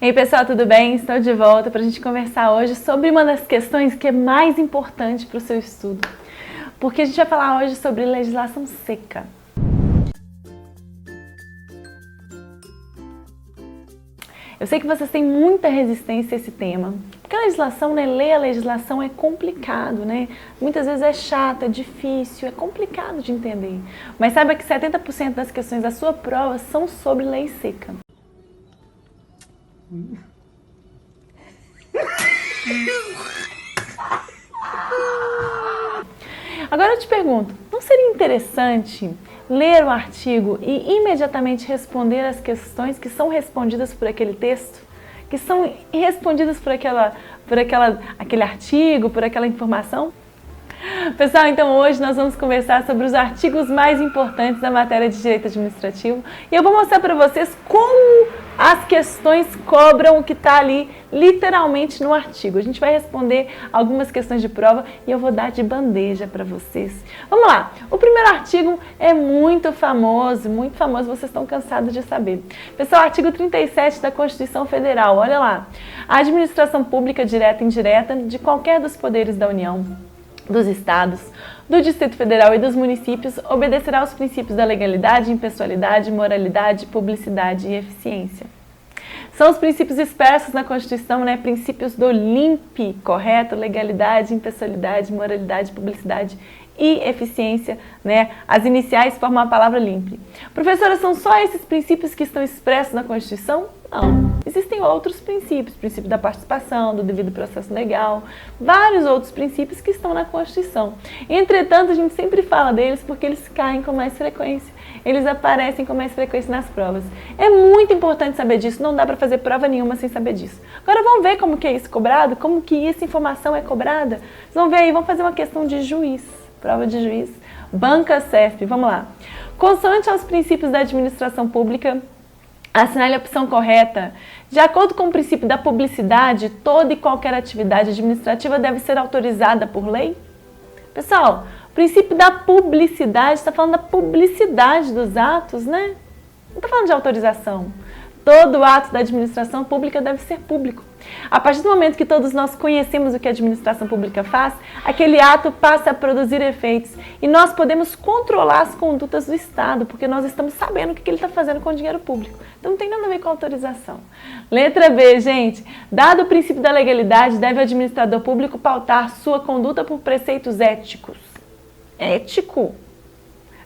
Ei pessoal, tudo bem? Estou de volta para a gente conversar hoje sobre uma das questões que é mais importante para o seu estudo. Porque a gente vai falar hoje sobre legislação seca. Eu sei que vocês têm muita resistência a esse tema, porque a legislação, ler a legislação é complicado, Muitas vezes é chato, é difícil, é complicado de entender. Mas saiba que 70% das questões da sua prova são sobre lei seca. Agora eu te pergunto, não seria interessante ler o artigo e imediatamente responder as questões que são respondidas por aquele texto? Que são respondidas por aquele artigo, por aquela informação? Pessoal, então hoje nós vamos conversar sobre os artigos mais importantes da matéria de Direito Administrativo e eu vou mostrar para vocês como as questões cobram o que está ali literalmente no artigo. A gente vai responder algumas questões de prova e eu vou dar de bandeja para vocês. Vamos lá! O primeiro artigo é muito famoso, vocês estão cansados de saber. Pessoal, artigo 37 da Constituição Federal, olha lá. A administração pública direta e indireta de qualquer dos poderes da União, dos Estados, do Distrito Federal e dos municípios obedecerá aos princípios da legalidade, impessoalidade, moralidade, publicidade e eficiência. São os princípios expressos na Constituição, princípios do LIMP, correto? Legalidade, impessoalidade, moralidade, publicidade e eficiência, As iniciais formam a palavra LIMP. Professora, são só esses princípios que estão expressos na Constituição? Não. Existem outros princípios, princípio da participação, do devido processo legal, vários outros princípios que estão na Constituição. Entretanto, a gente sempre fala deles porque eles caem com mais frequência, eles aparecem com mais frequência nas provas. É muito importante saber disso, não dá para fazer prova nenhuma sem saber disso. Agora vamos ver como que é isso cobrado, como que essa informação é cobrada? Vocês vão ver aí, vamos fazer uma questão de juiz, prova de juiz, banca CESP, vamos lá. Consoante aos princípios da administração pública, assinale a opção correta. De acordo com o princípio da publicidade, toda e qualquer atividade administrativa deve ser autorizada por lei? Pessoal, o princípio da publicidade está falando da publicidade dos atos, Não está falando de autorização. Todo ato da administração pública deve ser público. A partir do momento que todos nós conhecemos o que a administração pública faz, aquele ato passa a produzir efeitos e nós podemos controlar as condutas do Estado, porque nós estamos sabendo o que ele está fazendo com o dinheiro público. Então não tem nada a ver com autorização. Letra B, gente. Dado o princípio da legalidade, deve o administrador público pautar sua conduta por preceitos éticos. Ético?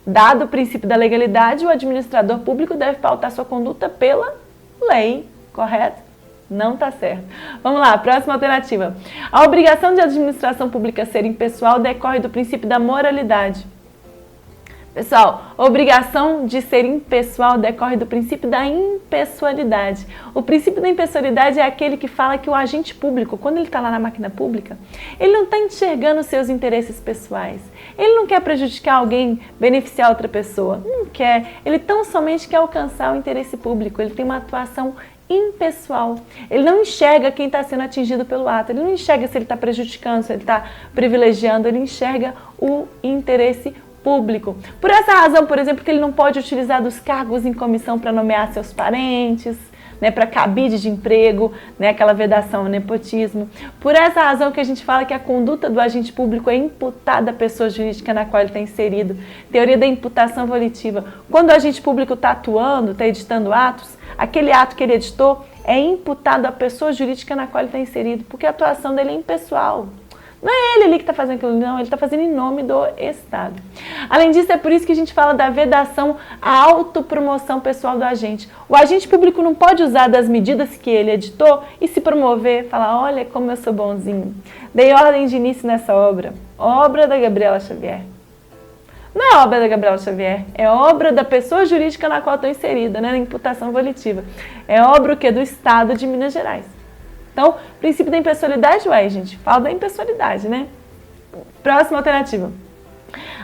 Dado o princípio da legalidade, o administrador público deve pautar sua conduta pela lei, correto? Não está certo. Vamos lá, próxima alternativa. A obrigação de administração pública ser impessoal decorre do princípio da moralidade. Pessoal, a obrigação de ser impessoal decorre do princípio da impessoalidade. O princípio da impessoalidade é aquele que fala que o agente público, quando ele está lá na máquina pública, ele não está enxergando os seus interesses pessoais. Ele não quer prejudicar alguém, beneficiar outra pessoa. Não quer. Ele tão somente quer alcançar o interesse público. Ele tem uma atuação impessoal. Ele não enxerga quem está sendo atingido pelo ato. Ele não enxerga se ele está prejudicando, se ele está privilegiando. Ele enxerga o interesse público. Por essa razão, por exemplo, que ele não pode utilizar dos cargos em comissão para nomear seus parentes, para cabide de emprego, aquela vedação, nepotismo. Por essa razão que a gente fala que a conduta do agente público é imputada à pessoa jurídica na qual ele está inserido. Teoria da imputação volitiva. Quando o agente público está atuando, está editando atos, aquele ato que ele editou é imputado à pessoa jurídica na qual ele está inserido, porque a atuação dele é impessoal. Não é ele ali que está fazendo aquilo, não, ele está fazendo em nome do Estado. Além disso, é por isso que a gente fala da vedação à autopromoção pessoal do agente. O agente público não pode usar das medidas que ele editou e se promover, falar, olha como eu sou bonzinho. Dei ordem de início nessa obra, obra da Gabriela Xavier. Não é obra da Gabriela Xavier, é obra da pessoa jurídica na qual estou inserida, na imputação volitiva. É obra o quê? Do Estado de Minas Gerais. Então, princípio da impessoalidade, gente, fala da impessoalidade, Próxima alternativa.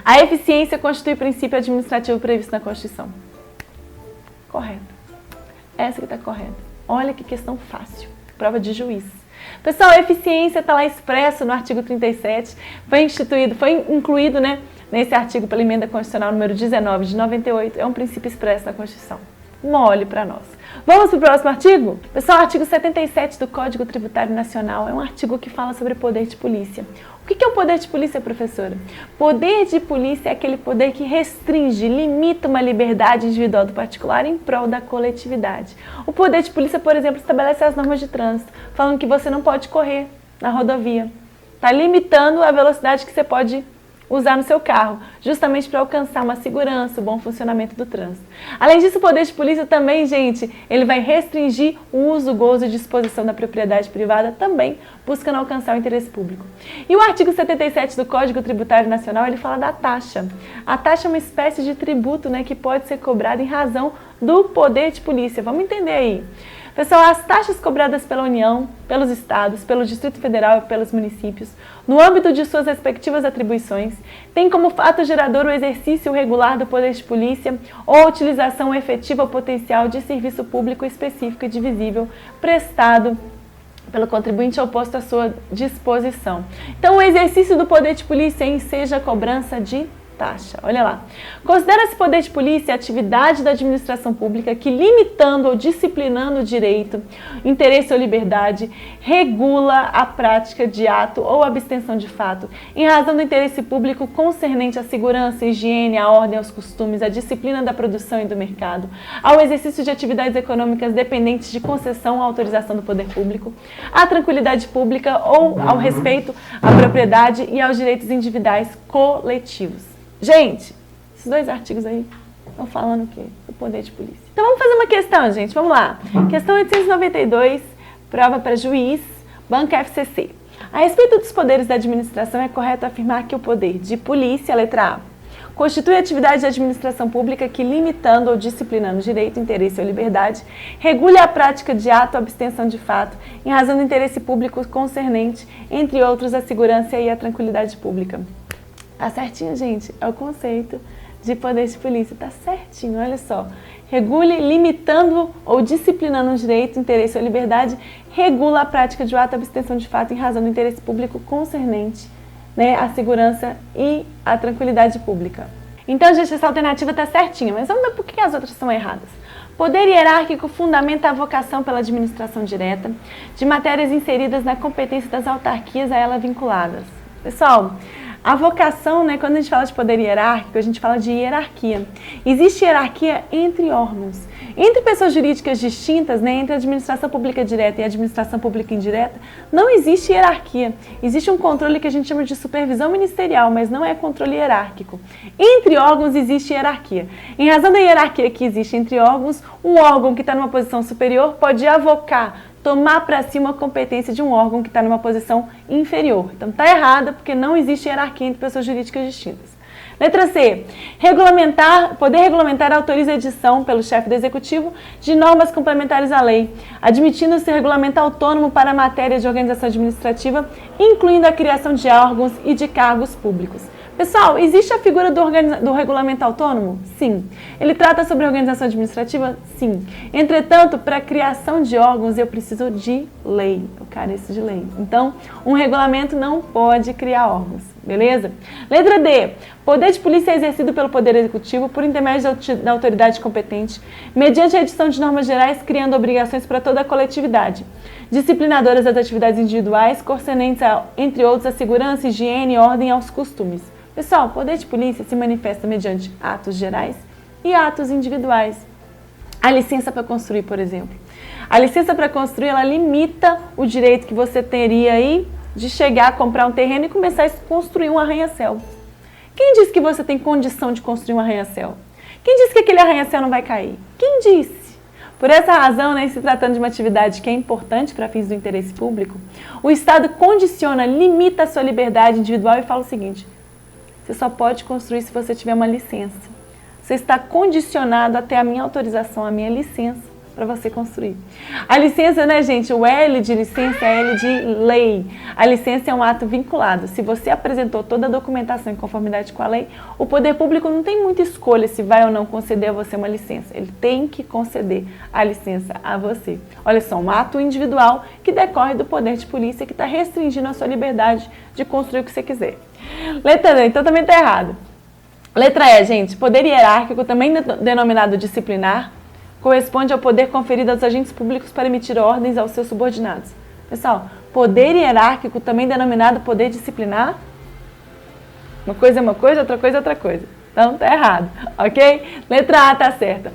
A eficiência constitui princípio administrativo previsto na Constituição. Correto. Essa que está correta. Olha que questão fácil. Prova de juiz. Pessoal, a eficiência está lá expressa no artigo 37, foi incluído, nesse artigo pela emenda constitucional número 19 de 98, é um princípio expresso na Constituição. mole para nós. Vamos para o próximo artigo? Pessoal, o artigo 77 do Código Tributário Nacional é um artigo que fala sobre poder de polícia. O que é o poder de polícia, professora? Poder de polícia é aquele poder que restringe, limita uma liberdade individual do particular em prol da coletividade. O poder de polícia, por exemplo, estabelece as normas de trânsito, falando que você não pode correr na rodovia. Está limitando a velocidade que você pode usar no seu carro, justamente para alcançar uma segurança, o bom funcionamento do trânsito. Além disso, o poder de polícia também, gente, ele vai restringir o uso, gozo e disposição da propriedade privada, também buscando alcançar o interesse público. E o artigo 77 do Código Tributário Nacional, ele fala da taxa. A taxa é uma espécie de tributo, né, que pode ser cobrado em razão do poder de polícia. Vamos entender aí. Pessoal, as taxas cobradas pela União, pelos estados, pelo Distrito Federal e pelos municípios, no âmbito de suas respectivas atribuições, têm como fato gerador o exercício regular do poder de polícia ou a utilização efetiva ou potencial de serviço público específico e divisível prestado pelo contribuinte ou posto à sua disposição. Então, o exercício do poder de polícia seja a cobrança de taxa. Olha lá. Considera-se poder de polícia a atividade da administração pública que, limitando ou disciplinando o direito, interesse ou liberdade, regula a prática de ato ou abstenção de fato, em razão do interesse público concernente à segurança, à higiene, à ordem, aos costumes, à disciplina da produção e do mercado, ao exercício de atividades econômicas dependentes de concessão ou autorização do poder público, à tranquilidade pública ou ao respeito à propriedade e aos direitos individuais coletivos. Gente, esses dois artigos aí estão falando o quê? O poder de polícia. Então vamos fazer uma questão, gente. Vamos lá. Questão 892, prova para juiz, Banca FCC. A respeito dos poderes da administração, é correto afirmar que o poder de polícia, letra A, constitui atividade de administração pública que, limitando ou disciplinando o direito, interesse ou liberdade, regule a prática de ato ou abstenção de fato, em razão do interesse público concernente, entre outros, a segurança e a tranquilidade pública. Tá certinho, gente? É o conceito de poder de polícia. Tá certinho, olha só. Regule, limitando ou disciplinando o direito, interesse ou liberdade, regula a prática de ato ou abstenção de fato em razão do interesse público concernente, né, a segurança e a tranquilidade pública. Então, gente, essa alternativa tá certinha, mas vamos ver por que as outras são erradas. Poder hierárquico fundamenta a vocação pela administração direta de matérias inseridas na competência das autarquias a ela vinculadas. Pessoal, a vocação, né, quando a gente fala de poder hierárquico, a gente fala de hierarquia. Existe hierarquia entre órgãos. Entre pessoas jurídicas distintas, né, entre a administração pública direta e a administração pública indireta, não existe hierarquia. Existe um controle que a gente chama de supervisão ministerial, mas não é controle hierárquico. Entre órgãos existe hierarquia. Em razão da hierarquia que existe entre órgãos, um órgão que está numa posição superior pode avocar, tomar para si uma competência de um órgão que está numa posição inferior. Então está errada porque não existe hierarquia entre pessoas jurídicas distintas. Letra C. Poder regulamentar autoriza a edição pelo chefe do executivo de normas complementares à lei, admitindo-se regulamento autônomo para a matéria de organização administrativa, incluindo a criação de órgãos e de cargos públicos. Pessoal, existe a figura do regulamento autônomo? Sim. Ele trata sobre organização administrativa? Sim. Entretanto, para a criação de órgãos eu preciso de lei, eu careço de lei. Então, um regulamento não pode criar órgãos, beleza? Letra D. Poder de polícia é exercido pelo Poder Executivo por intermédio da autoridade competente, mediante a edição de normas gerais, criando obrigações para toda a coletividade, disciplinadoras das atividades individuais, concernentes, entre outros, a segurança, higiene, ordem e aos costumes. Pessoal, o poder de polícia se manifesta mediante atos gerais e atos individuais. A licença para construir, por exemplo. A licença para construir, ela limita o direito que você teria aí de chegar, comprar um terreno e começar a construir um arranha-céu. Quem disse que você tem condição de construir um arranha-céu? Quem disse que aquele arranha-céu não vai cair? Quem disse? Por essa razão, né, se tratando de uma atividade que é importante para fins do interesse público, o Estado condiciona, limita a sua liberdade individual e fala o seguinte: você só pode construir se você tiver uma licença. Você está condicionado a ter a minha autorização, a minha licença para você construir. A licença, né, gente? O L de licença é L de lei. A licença é um ato vinculado. Se você apresentou toda a documentação em conformidade com a lei, o poder público não tem muita escolha se vai ou não conceder a você uma licença. Ele tem que conceder a licença a você. Olha só, um ato individual que decorre do poder de polícia que está restringindo a sua liberdade de construir o que você quiser. Letra D, então também está errado. Letra E, gente, poder hierárquico, também denominado disciplinar, corresponde ao poder conferido aos agentes públicos para emitir ordens aos seus subordinados. Pessoal, poder hierárquico, também denominado poder disciplinar, uma coisa é uma coisa, outra coisa é outra coisa. Então, tá errado, ok? Letra A tá certa.